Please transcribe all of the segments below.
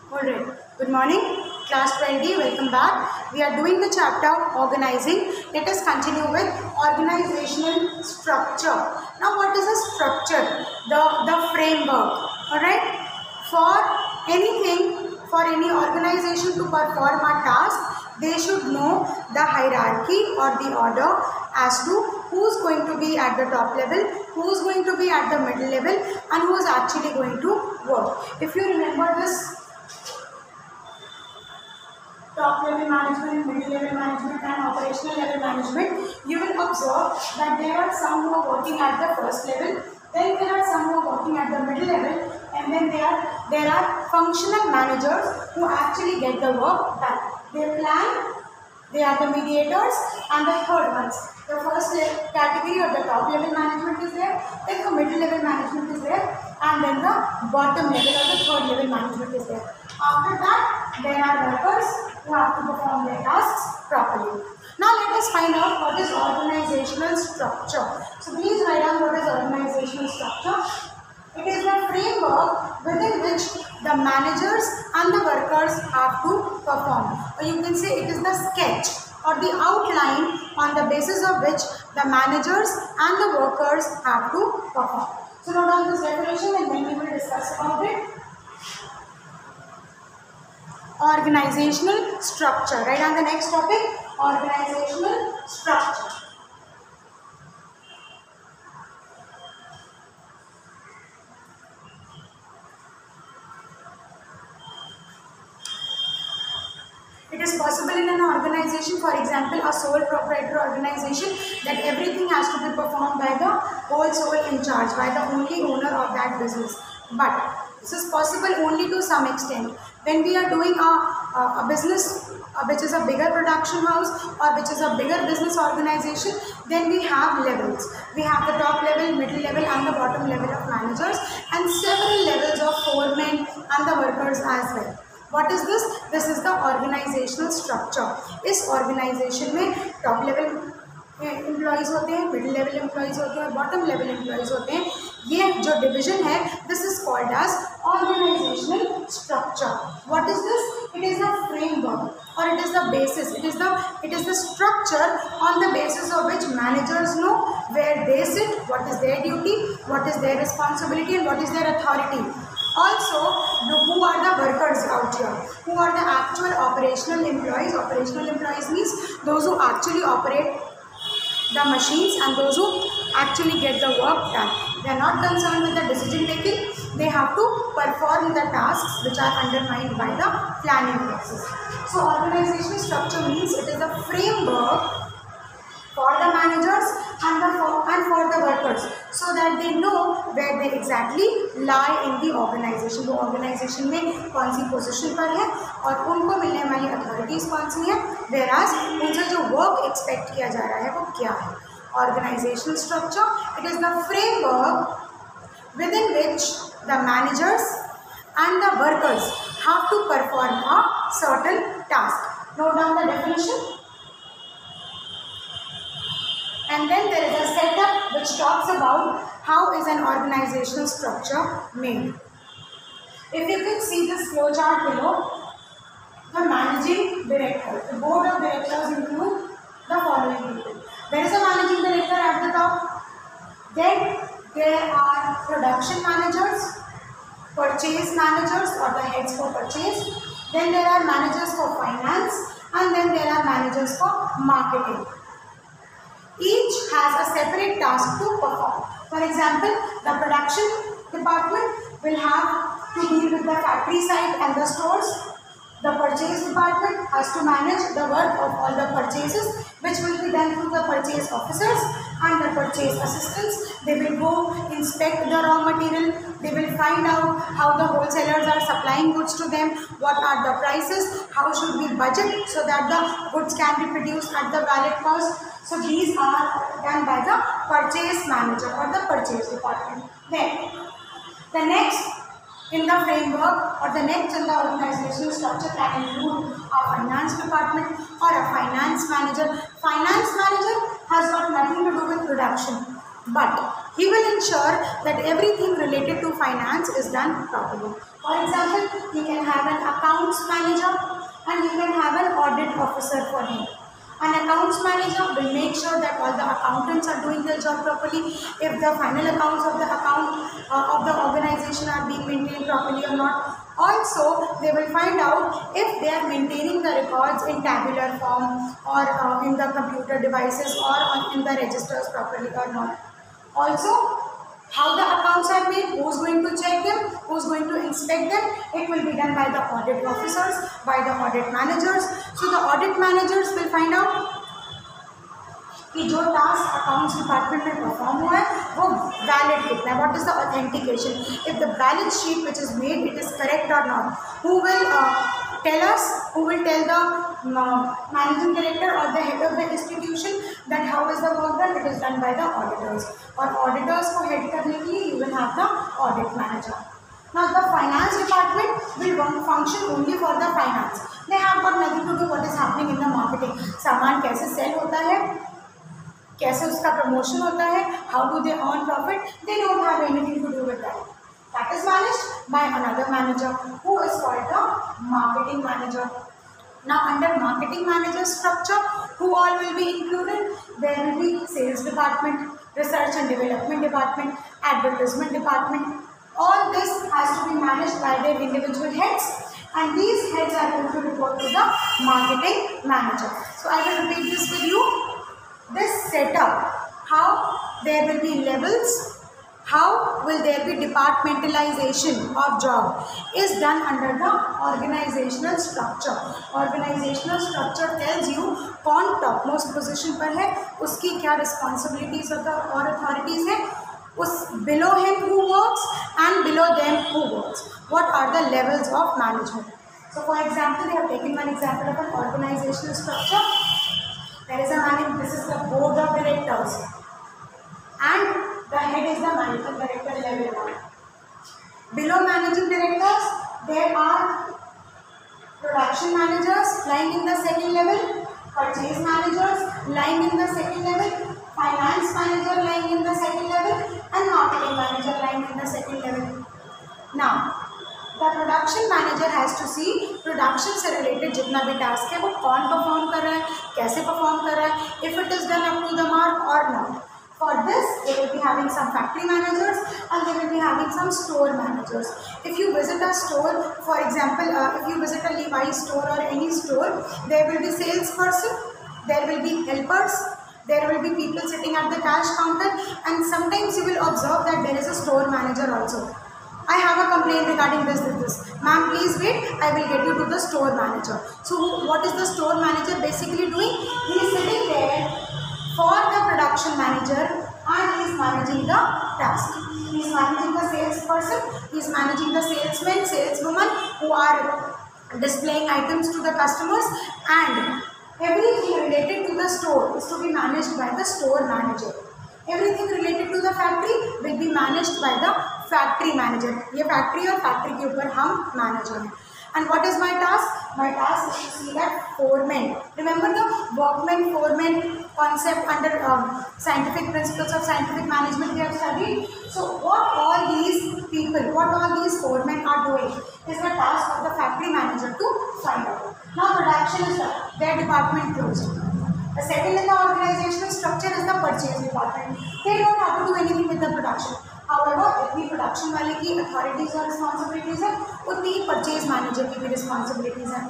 Alright, good morning, class 20, welcome back. We are doing the chapter organizing. Let us continue with organizational structure. Now, what is a structure? The framework. Alright, for anything, for any organization to perform a task, they should know the hierarchy or the order as to who is going to be at the top level, who is going to be at the middle level, and who is actually going to work. If you remember this top level management, middle level management and operational level management, you will observe that there are some who are working at the first level, then there are some who are working at the middle level, and then there are functional managers who actually get the work done. They plan, they are the mediators, and the third ones. The first category or the top level management is there, then the middle level management is there, and then the bottom level or the third level management is there. After that, there are workers who have to perform their tasks properly. Now let us find out what is organizational structure. So please write down what is organizational structure. It is the framework within which the managers and the workers have to perform. Or you can say it is the sketch or the outline on the basis of which the managers and the workers have to perform. So note down this definition and then we will discuss about it. Organizational structure. Right on the next topic, organizational structure. It is possible in an organization, for example, a sole proprietor organization, that everything has to be performed by the whole sole in charge, by the only owner of that business. But this is possible only to some extent. When we are doing a business which is a bigger production house or which is a bigger business organization, then we have levels. We have the top level, middle level and the bottom level of managers and several levels of foremen and the workers as well. What is this? This is the organizational structure. इस organization में top level employees होते हैं, middle level employees होते हैं, bottom level employees होते हैं. ये जो division है, this is called as organizational structure. What is this? It is the framework or it is the basis. It is the structure on the basis of which managers know where they sit, what is their duty, what is their responsibility and what is their authority. Also, who are the workers out here? Who are the actual operational employees? Operational employees means those who actually operate the machines and those who actually get the work done. They are not concerned with the decision making. They have to perform the tasks which are undermined by the planning process. So, organizational structure means it is a framework for the managers and for the workers, so that they know where they exactly lie in the organization. वो organization में कौन सी position पर है और उनको मिलने वाली authorities कौन सी है, whereas उनसे जो work expect किया जा रहा है वो क्या है. Organizational structure, it is the framework within which the managers and the workers have to perform a certain task. Note down the definition. And then there is a setup which talks about how is an organizational structure made. If you can see this flow chart below, the managing director, the board of directors include the following people. There is a managing director at the top. Then there are production managers, purchase managers or the heads for purchase. Then there are managers for finance and then there are managers for marketing. Each has a separate task to perform. For example, the production department will have to deal with the factory side and the stores. The purchase department has to manage the work of all the purchases, which will be done through the purchase officers and the purchase assistants. They will go inspect the raw material. They will find out how the wholesalers are supplying goods to them, what are the prices, how should we budget so that the goods can be produced at the valid cost. So these are done by the purchase manager or the purchase department. Then the next in the framework or the next in the organizational structure can include a finance department or a finance manager. Finance manager has got nothing to do with production, but He will ensure that everything related to finance is done properly. For example, he can have an accounts manager and he can have an audit officer for him. An accounts manager will make sure that all the accountants are doing their job properly, if the final accounts of the of the organization are being maintained properly or not. Also, they will find out if they are maintaining the records in tabular form or in the computer devices or in the registers properly or not. Also, how the accounts are made, who is going to check them, who is going to inspect them, it will be done by the audit officers, by the audit managers. So the audit managers will find out कि जो task accounts department में perform हुआ है वो valid कितना है, what is the authentication, if the balance sheet which is made it is correct और not, who will tell the managing director or the head of the institution that how is the work done, it is done by the auditors. और auditors को head करने के लिए you will have the audit manager. Now the finance department will function only for the finance. They have got nothing to do what is happening in the marketing. सामान कैसे cell होता है, कैसे उसका प्रमोशन होता है, how do they earn profit, they don't have anything to do with that. That is managed by another manager who is called the marketing manager. Now under marketing manager structure, who all will be included? There will be sales department, research and development department, advertisement department. All this has to be managed by their individual heads, and these heads are going to report to the marketing manager. So I will repeat this with you. This setup, how there will be levels, how will there be departmentalization of job, is done under the organizational structure. Organizational structure tells you कौन top most position पर है, उसकी क्या responsibilities और authorities है, उस below him who works and below them who works, what are the levels of management. So for example, they have taken one example of an organizational structure. There is a managing, this is the board of directors, and the head is the managing director level 1. Below managing directors, there are production managers lying in the second level, purchase managers lying in the second level, finance manager lying in the second level, and marketing manager lying in the second level. Now, the production manager has to see production से related जितना भी task है वो कौन perform कर रहा है, कैसे perform कर रहा है, if it is done up to the mark or not. For this, they will be having some factory managers and they will be having some store managers. If you visit a store, for example, if you visit a Levi's store or any store, there will be salesperson, there will be helpers, there will be people sitting at the cash counter, and sometimes you will observe that there is a store manager also. I have a complaint regarding this. Ma'am, please wait, I will get you to the store manager. So what is the store manager basically doing? He is sitting there for the production manager and he is managing the task. He is managing the salesperson, he is managing the salesmen, saleswomen who are displaying items to the customers, and everything related to the store is to be managed by the store manager. Everything related to the factory will be managed by the factory manager. ये factory और factory के ऊपर हम manager हैं. And what is my task? My task is to see that foreman. Remember the workman foreman concept under scientific principles of scientific management we have studied. So what all these people, what all these foremen are doing is the task of the factory manager to find out. Now production is done. Their department closed. The second in the organizational structure is the purchase department. They don't have to do anything with the production. However, इतनी production वाले की authorities और responsibilities है, उतनी ही purchase manager की भी responsibilities हैं.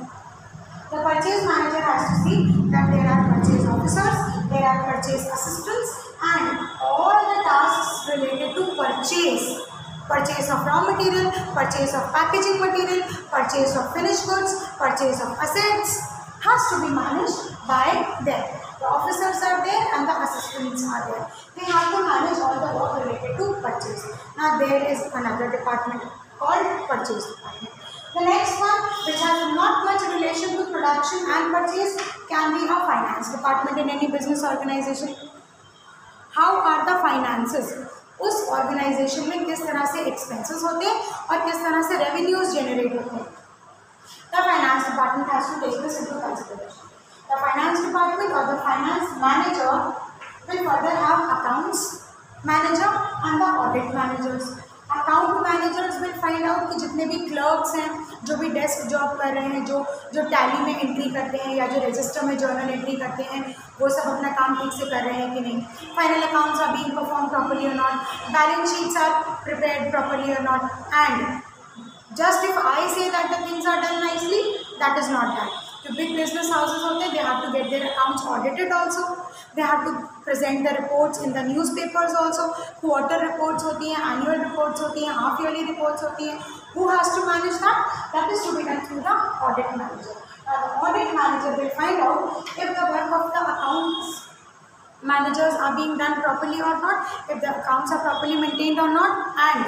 The purchase manager has to see that there are purchase officers, there are purchase assistants, and all the tasks related to purchase of raw material, purchase of packaging material, purchase of finished goods, purchase of assets, has to be managed by them. The officers are there and the assistants are there. They have to manage all the work related to purchase. Now there is another department called purchase department. The next one, which has not much relation to production and purchase, can be a finance department in any business organization. How are the finances? उस organization में किस तरह से expenses होते हैं और किस तरह से revenues generate होते हैं. The finance department has to take this into consideration. The finance department or the finance manager will further have accounts, manager and the audit managers. Account managers will find out कि जितने भी clerks हैं, जो भी desk job कर रहे हैं, जो टैली में एंट्री करते हैं या जो रजिस्टर में जर्नल एंट्री करते हैं, वो सब अपना काम ठीक से कर रहे हैं कि नहीं। Final accounts are being perform properly or not, balance sheets are prepared properly or not, and just if I say that the things are done nicely, that is not that. जो big business houses होते हैं, they have to get their accounts audited also, they have to present the reports in the newspapers also, quarter reports होती हैं, annual reports होती हैं, half yearly reports होती हैं. Who has to manage that? That is to be done through the audit manager. Now the audit manager will find out if the work of the accounts managers are being done properly or not, if the accounts are properly maintained or not, and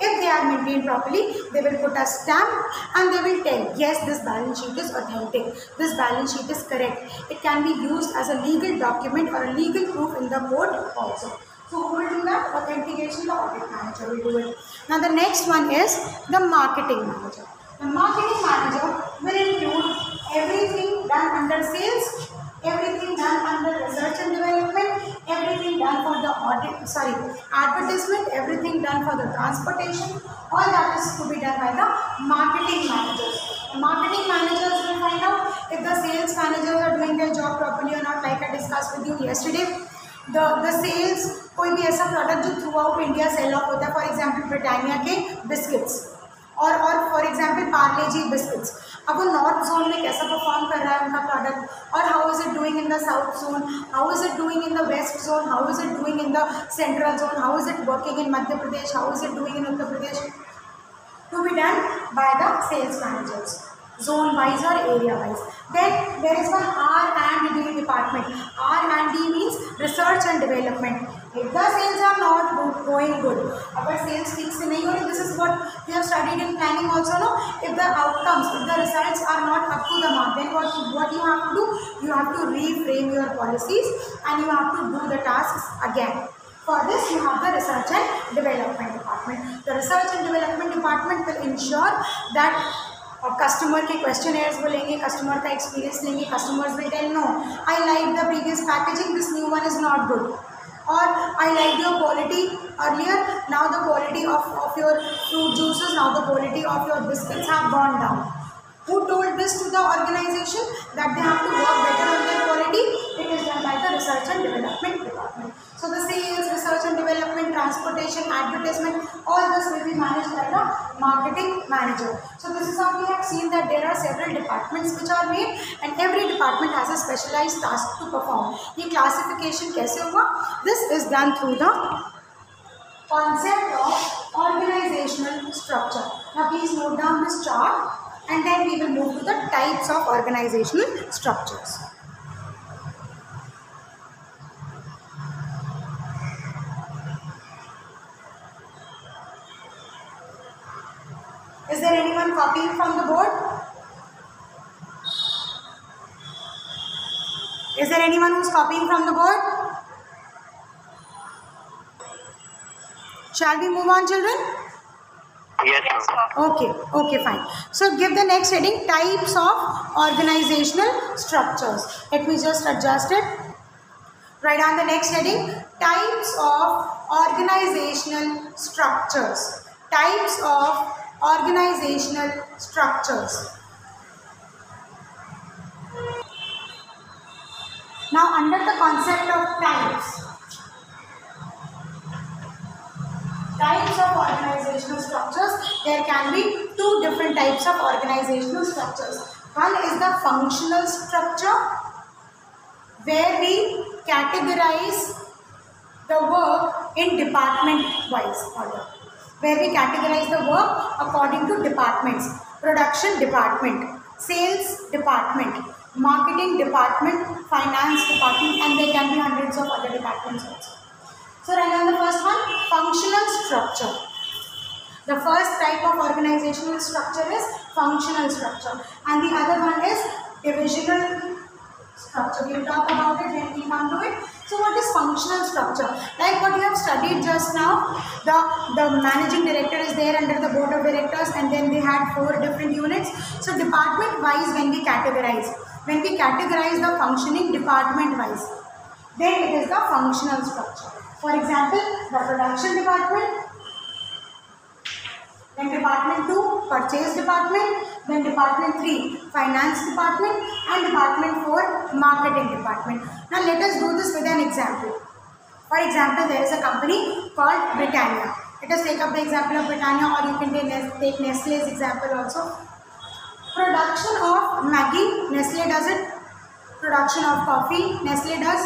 if they are maintained properly, they will put a stamp and they will tell, yes, this balance sheet is authentic, this balance sheet is correct. It can be used as a legal document or a legal proof in the court also. So who will do that? Authentication, the audit manager will do it. Now the next one is the marketing manager. The marketing manager will include everything done under sales, everything done under research and development, everything done for the advertisement, everything done for the transportation. All that is to be done by the marketing managers. The marketing managers will find out if the sales managers are doing their job properly or not, like I discussed with you yesterday. The sales, कोई भी ऐसा product जो throughout India sell off होता है, for example Britannia के biscuits और for example Parle G biscuits, अब वो नॉर्थ जोन में कैसा परफॉर्म कर रहा है उनका प्रोडक्ट, और how is it doing in the south zone, how is it doing in the west zone, how is it doing in the central zone, how is it working in Madhya Pradesh, how is it doing in Uttar Pradesh, to be done by the sales managers, zone wise or area wise. Then there is one R&D department. R&D means research and development. If the sales are not going good, अगर sales ठीक से नहीं हो रही, this is what we have studied in planning also, no? If the outcomes, if the results are not up to the mark, then what you have to do? You have to reframe your policies and you have to do the tasks again. For this, you have the research and development department. The research and development department will ensure that customer के questionnaires वो लेंगे, customer का experience लेंगे, customers will tell no I like the previous packaging, this new one is not good, और I like your quality earlier, now the quality of your fruit juices, now the quality of your biscuits have gone down. Who told this to the organization that they have to work better on their quality? It is done by the research and development department. So the sales, research and development, transportation, advertisement, all this will be managed by the marketing manager. So this is how we have seen that there are several departments which are made and every department has a specialized task to perform. ये classification कैसे हुआ? This is done through the concept of organizational structure. Now please note down this chart. And then we will move to the types of organizational structures. Is there anyone copying from the board? Is there anyone who's copying from the board? Shall we move on, children? Yes, ma'am. Okay, fine. So give the next heading, types of organizational structures. Let me just adjust it. Write on the next heading, types of organizational structures. Types of organizational structures. Now under the concept of types of organizational structures, there can be two different types of organizational structures. One is the functional structure, where we categorize the work in department-wise order, where we categorize the work according to departments. Production department, sales department, marketing department, finance department, and there can be hundreds of other departments also. So right now the first one, functional structure. The first type of organizational structure is functional structure, and the other one is divisional structure. We will talk about it when we come to it. So what is functional structure? Like what you have studied just now, the managing director is there under the board of directors, and then they had 4 different units. So department wise, when we categorize the functioning department wise, then it is the functional structure. For example, the production department, then department 2, purchase department, then department 3, finance department, and department 4, marketing department. Now let us do this with an example. For example, there is a company called Britannia. Let us take up the example of Britannia, or you can take Nestle's example also. Production of Maggi, Nestle does it. Production of coffee, Nestle does.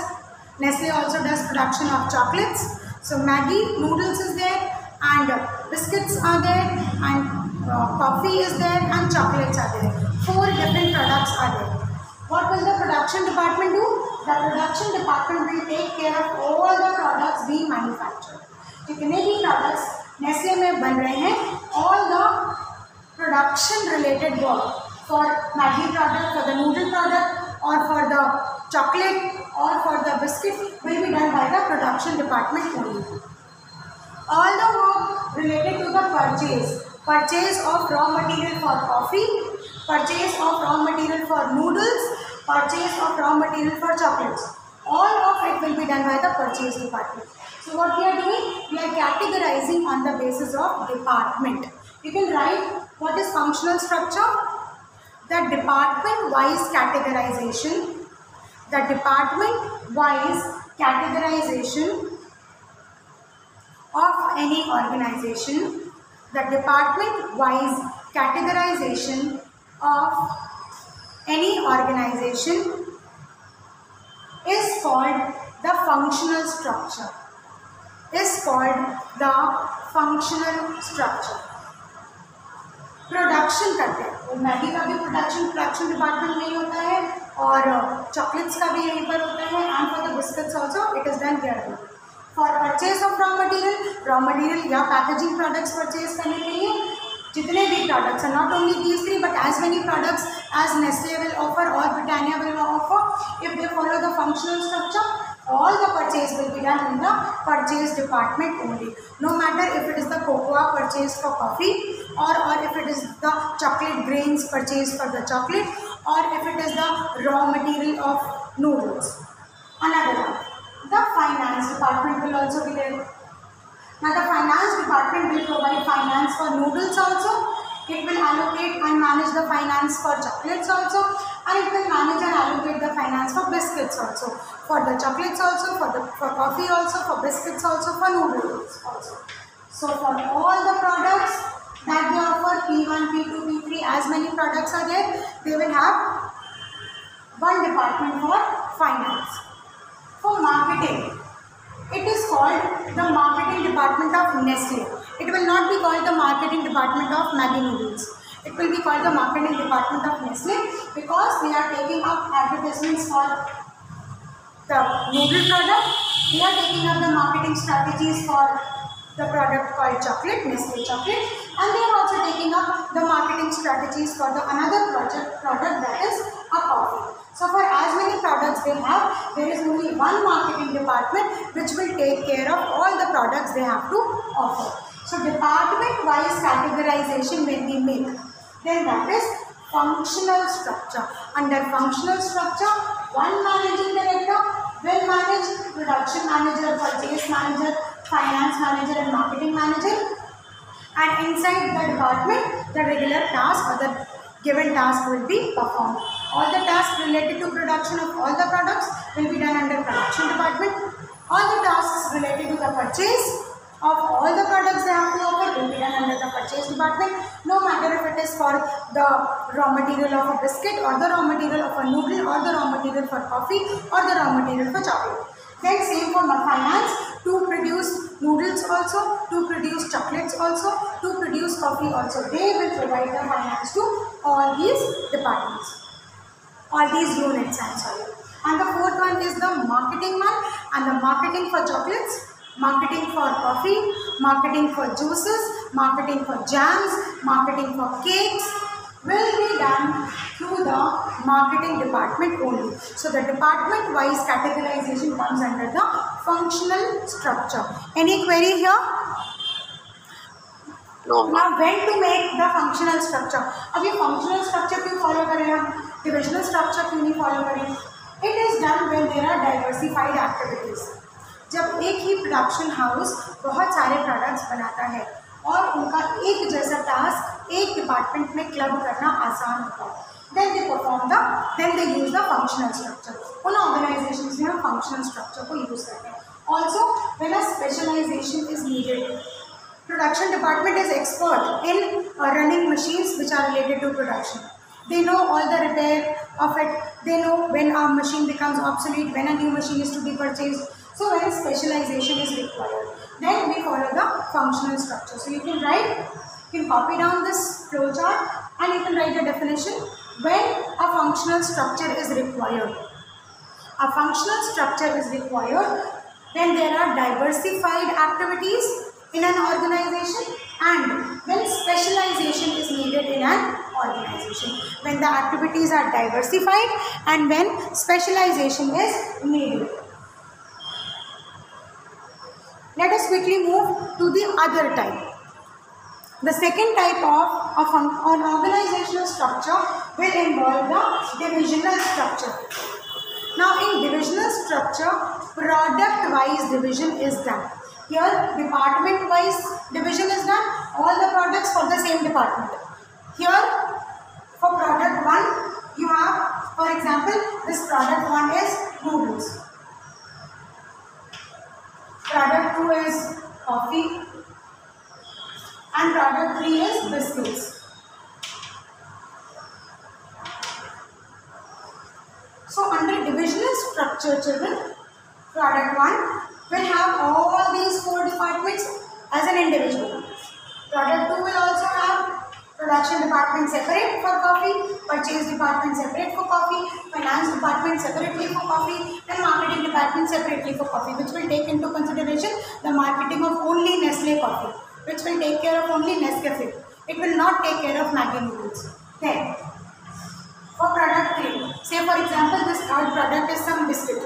Nestle also does production of chocolates. So Maggi noodles is there, and biscuits are there, and coffee is there, and chocolates are there. 4 different products are there. What will the production department do? The production department will take care of all the products being manufactured. जितने भी products Nestle में बन रहे हैं, all the production related work for Maggi product, for the noodle product, or for the chocolate, or for the biscuit will be done by the production department only. All the work related to the purchase of raw material for coffee, purchase of raw material for noodles, purchase of raw material for chocolates, all of it will be done by the purchase department. So what we are doing? We are categorizing on the basis of department. You can write what is functional structure, the department-wise categorization, the department-wise categorization of any organization, the department-wise categorization of any organization is called the functional structure. Production करते हैं, Maggi का भी production department में ही होता है, और chocolates का भी यहीं पर होता है, and for the biscuits also it is done here. For purchase of raw material या पैकेजिंग प्रोडक्ट्स परचेज करने के लिए जितने भी प्रोडक्ट्स हैं, not only these 3 but as many products as Nestle will offer और Britannia will offer, if they follow the functional structure, all the purchase will be done in the purchase department only. No matter if it is the cocoa purchased for coffee, or if it is the chocolate grains purchased for the chocolate, or if it is the raw material of noodles. Another one, the finance department will also be there. Now the finance department will provide finance for noodles also. It will allocate and manage the finance for chocolates also, and it will manage and allocate the finance for biscuits also, for the chocolates also, for coffee also, for biscuits also, for noodles also. So for all the products that they offer, P1, P2, P3, as many products are there, they will have one department for finance. For marketing, it is called the marketing department of Nestle. It will not be called the marketing department of Maggi noodles. It will be called the marketing department of Nestle, because they are taking up advertisements for the noodle product. They are taking up the marketing strategies for the product called chocolate, Nestle chocolate, and they are also taking up the marketing strategies for the another product that is a coffee. So for as many products they have, there is only one marketing department which will take care of all the products they have to offer. So department wise categorization when we make, then that is functional structure. Under functional structure, one managing director will manage production manager, purchase manager, finance manager and marketing manager, and inside the department the regular task or the given task will be performed. All the tasks related to production of all the products will be done under production department. All the tasks related to the purchase of all the products they have to offer will be done under the purchase department, no matter if it is for the raw material of a biscuit, or the raw material of a noodle, or the raw material for coffee, or the raw material for chocolate. Then same for finance, to produce noodles also, to produce chocolates also, to produce coffee also. They will provide the finance to all these departments, all these units, I'm sorry. And the fourth one is the marketing one, and the marketing for chocolates, marketing for coffee, marketing for juices, marketing for jams, marketing for cakes will be done through the marketing department only. So the department wise categorization comes under the functional structure. Any query here? No. Now when to make the functional structure? अब ये functional structure क्यों follow करें हम? Divisional structure क्यों नहीं follow करें? It is done when there are diversified activities. जब एक ही प्रोडक्शन हाउस बहुत सारे प्रोडक्ट्स बनाता है और उनका एक जैसा टास्क एक डिपार्टमेंट में क्लब करना आसान होता है, then they use the functional structure. उन ऑर्गेनाइजेशंस में हम फंक्शनल स्ट्रक्चर को यूज करते हैं. Also, when a specialization is needed, production department is expert in running machines which are related to production. They know all the repair of it. They know when a machine becomes obsolete, when a new machine is to be purchased. So when specialization is required, then we follow the functional structure. So you can write, you can copy down this flow chart and you can write the definition. When a functional structure is required, a functional structure is required when there are diversified activities in an organization and when specialization is needed in an organization. When the activities are diversified and when specialization is needed. Let us quickly move to the other type. The second type of an organizational structure will involve the divisional structure. Now in divisional structure, product-wise division is done. Here department-wise division is done, all the products for the same department. Here for product 1, you have, for example, this product 1 is noodles. Product 2 is coffee. And product 3 is biscuits. So under divisional structure, children, product 1 will have all these 4 departments as an individual. Product 2 will also have production department separate for coffee, purchase department separate for coffee, finance department separately for coffee, and marketing department separately for coffee, which will take into consideration the marketing of only Nestle coffee, which will take care of only Nescafe. It will not take care of Maggi noodles. Then, for product 3, say for example, this third product is some biscuit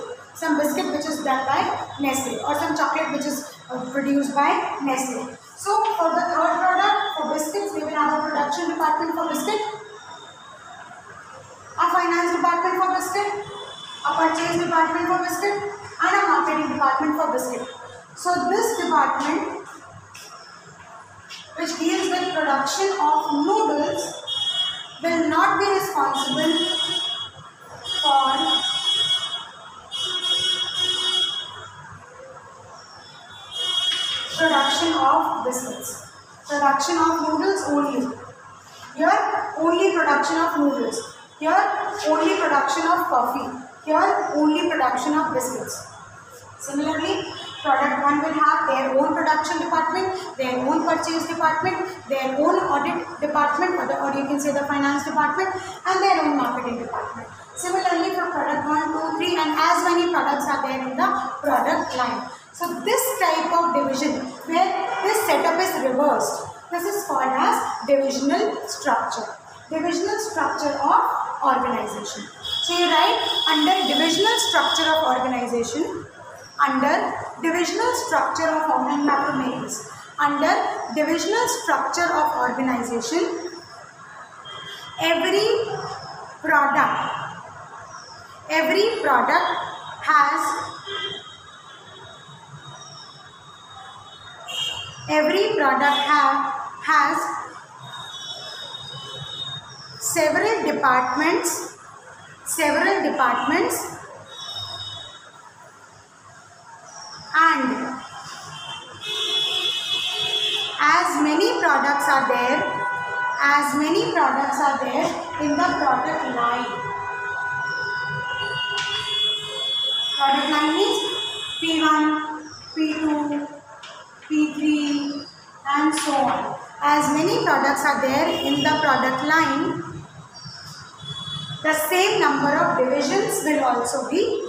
which is done by Nestle, or some chocolate which is produced by Nestle. So, for the third product, for biscuits, we will have a production department for biscuit, a finance department for biscuit, a purchase department for biscuit, and a marketing department for biscuit. So, this department, which deals with production of noodles, will not be responsible for production of biscuits. Production of noodles only. Here only production of noodles. Here only production of coffee. Here only production of biscuits. Similarly, product 1 will have their own production department, their own purchase department, their own audit department, or you can say the finance department, and their own marketing department. Similarly, for product 1, 2, 3, and as many products are there in the product line. So this type of division, where this setup is reversed, this is called as divisional structure. Divisional structure of organization. So you write under divisional structure of organization, under divisional structure of organization, under divisional structure of organization, every product has several departments, and as many products are there in the product line. Product line means P1, P2, P3 and so on. As many products are there in the product line, the same number of divisions will also be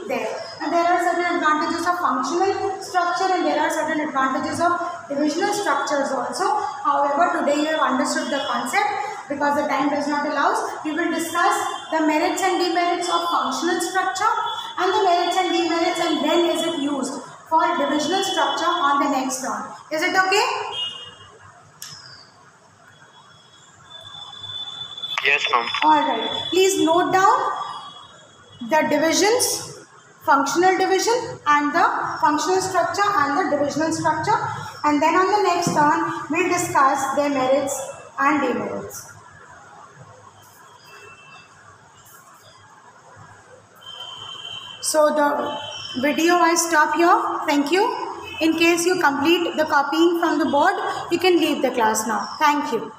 there. And there are certain advantages of functional structure and there are certain advantages of divisional structures also. However, today you have understood the concept. Because the time does not allow, we will discuss the merits and demerits of functional structure and the merits and demerits and when is it used for divisional structure on the next round. Is it okay? Yes, ma'am. Alright. Please note down the divisions, functional division and the functional structure and the divisional structure, and then on the next turn we discuss their merits and demerits. So the video I stop here. Thank you. In case you complete the copying from the board, you can leave the class now. Thank you.